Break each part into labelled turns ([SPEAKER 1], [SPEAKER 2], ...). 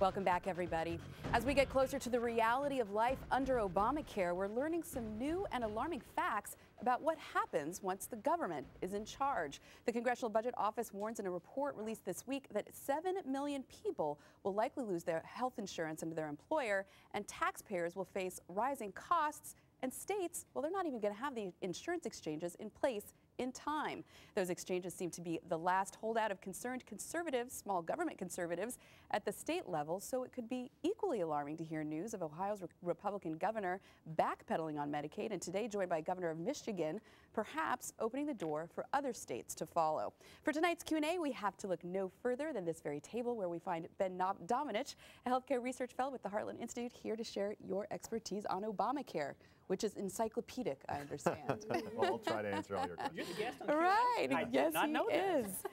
[SPEAKER 1] Welcome back, everybody. As we get closer to the reality of life under Obamacare, we're learning some new and alarming facts about what happens once the government is in charge. The Congressional Budget Office warns in a report released this week that 7 million people will likely lose their health insurance under their employer, and taxpayers will face rising costs, and states, well, they're not even going to have the insurance exchanges in place in time. Those exchanges seem to be the last holdout of concerned conservatives, small government conservatives, at the state level, so it could be equally alarming to hear news of Ohio's Republican governor backpedaling on Medicaid, and today joined by Governor of Michigan, perhaps opening the door for other states to follow. For tonight's Q&A, we have to look no further than this very table where we find Ben Domenech, a healthcare research fellow with the Heartland Institute, here to share your expertise on Obamacare, which is encyclopedic, I understand.
[SPEAKER 2] Well, I'll try to answer all your questions.
[SPEAKER 3] You're the guest on
[SPEAKER 1] Right,
[SPEAKER 3] I
[SPEAKER 1] yes,
[SPEAKER 3] did not know
[SPEAKER 1] he
[SPEAKER 3] that.
[SPEAKER 1] is.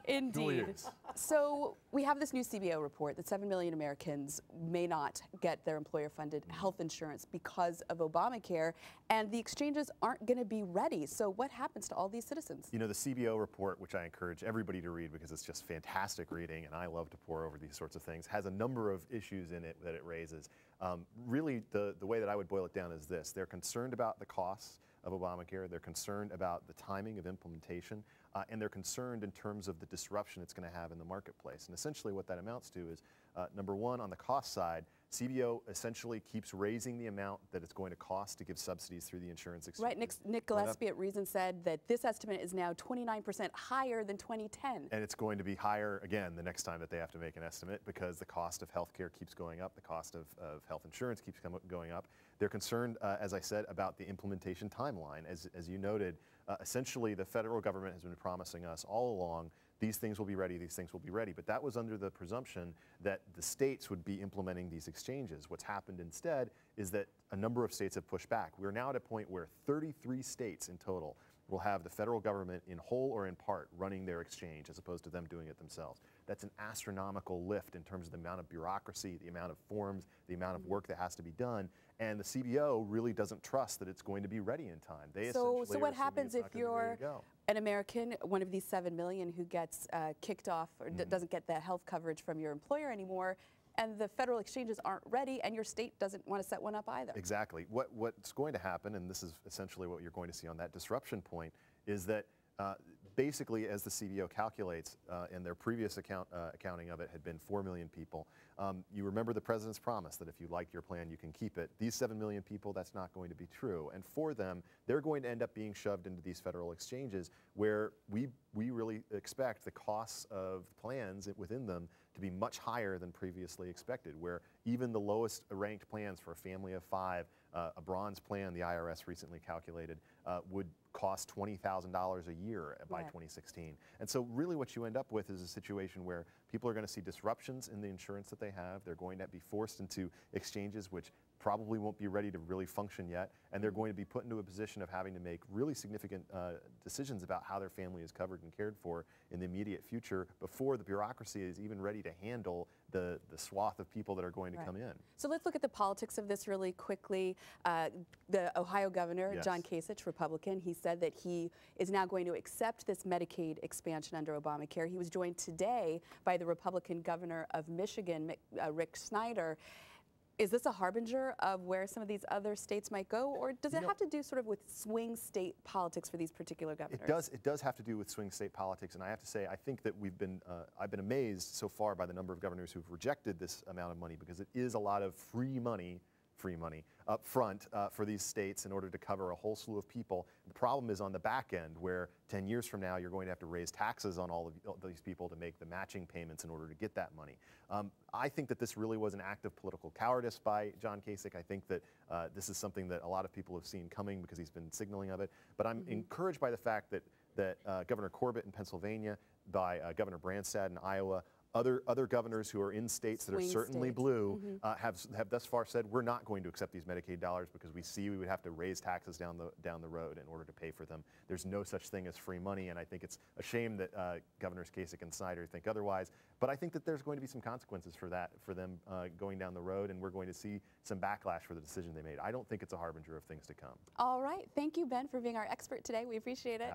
[SPEAKER 1] Indeed. So we have this new CBO report that 7 million Americans may not get their employer-funded health insurance because of Obamacare, and the exchanges aren't going to be ready. So what happens to all these citizens?
[SPEAKER 2] You know, the CBO report, which I encourage everybody to read because it's just fantastic reading, and I love to pore over these sorts of things, has a number of issues in it that it raises. Really, the way that I would boil it down is this. They're concerned about the costs of Obamacare. They're concerned about the timing of implementation, and they're concerned in terms of the disruption it's going to have in the marketplace. And essentially what that amounts to is, number one, on the cost side, CBO essentially keeps raising the amount that it's going to cost to give subsidies through the insurance exchange.
[SPEAKER 1] Right, Nick Gillespie at Reason said that this estimate is now 29% higher than 2010.
[SPEAKER 2] And it's going to be higher again the next time that they have to make an estimate because the cost of health care keeps going up, the cost of health insurance keeps going up. They're concerned, as I said, about the implementation timeline. As you noted, essentially the federal government has been promising us all along these things will be ready, these things will be ready. But that was under the presumption that the states would be implementing these exchanges. What's happened instead is that a number of states have pushed back. We're now at a point where 33 states in total will have the federal government in whole or in part running their exchange as opposed to them doing it themselves. That's an astronomical lift in terms of the amount of bureaucracy, the amount of forms, the amount of work that has to be done. And the CBO really doesn't trust that it's going to be ready in time.
[SPEAKER 1] So what happens if you're an American, one of these 7 million who gets kicked off or doesn't get the health coverage from your employer anymore, and the federal exchanges aren't ready, and your state doesn't want to set one up either?
[SPEAKER 2] Exactly. What's going to happen, and this is essentially what you're going to see on that disruption point, is that basically, as the CBO calculates, and their previous accounting of it had been 4 million people, you remember the president's promise that if you like your plan, you can keep it. These 7 million people, that's not going to be true. And for them, they're going to end up being shoved into these federal exchanges where we really expect the costs of plans within them to be much higher than previously expected, where even the lowest ranked plans for a family of 5, a bronze plan the IRS recently calculated, would cost $20,000 a year by 2016. And so really what you end up with is a situation where people are going to see disruptions in the insurance that they have. They're going to be forced into exchanges which probably won't be ready to really function yet, and they're going to be put into a position of having to make really significant decisions about how their family is covered and cared for in the immediate future before the bureaucracy is even ready to handle the swath of people that are going to come in.
[SPEAKER 1] So let's look at the politics of this really quickly. The Ohio governor, John Kasich, Republican, he said that he is now going to accept this Medicaid expansion under Obamacare. He was joined today by the Republican governor of Michigan, Rick Snyder. Is this a harbinger of where some of these other states might go, or does it have to do sort of with swing state politics for these particular governors?
[SPEAKER 2] It does have to do with swing state politics, and I have to say I think that I've been amazed so far by the number of governors who've rejected this amount of money, because it is a lot of free money up front for these states in order to cover a whole slew of people. The problem is on the back end, where 10 years from now you're going to have to raise taxes on all of these people to make the matching payments in order to get that money. I think that this really was an act of political cowardice by John Kasich. I think that this is something that a lot of people have seen coming because he's been signaling of it. But I'm encouraged by the fact that Governor Corbett in Pennsylvania, by Governor Branstad in Iowa, other governors who are in states that are certainly blue have thus far said we're not going to accept these Medicaid dollars because we see we would have to raise taxes down the road in order to pay for them. There's no such thing as free money, and I think it's a shame that Governors Kasich and Snyder think otherwise. But I think that there's going to be some consequences for them going down the road, and we're going to see some backlash for the decision they made. I don't think it's a harbinger of things to come.
[SPEAKER 1] All right. Thank you, Ben, for being our expert today. We appreciate it.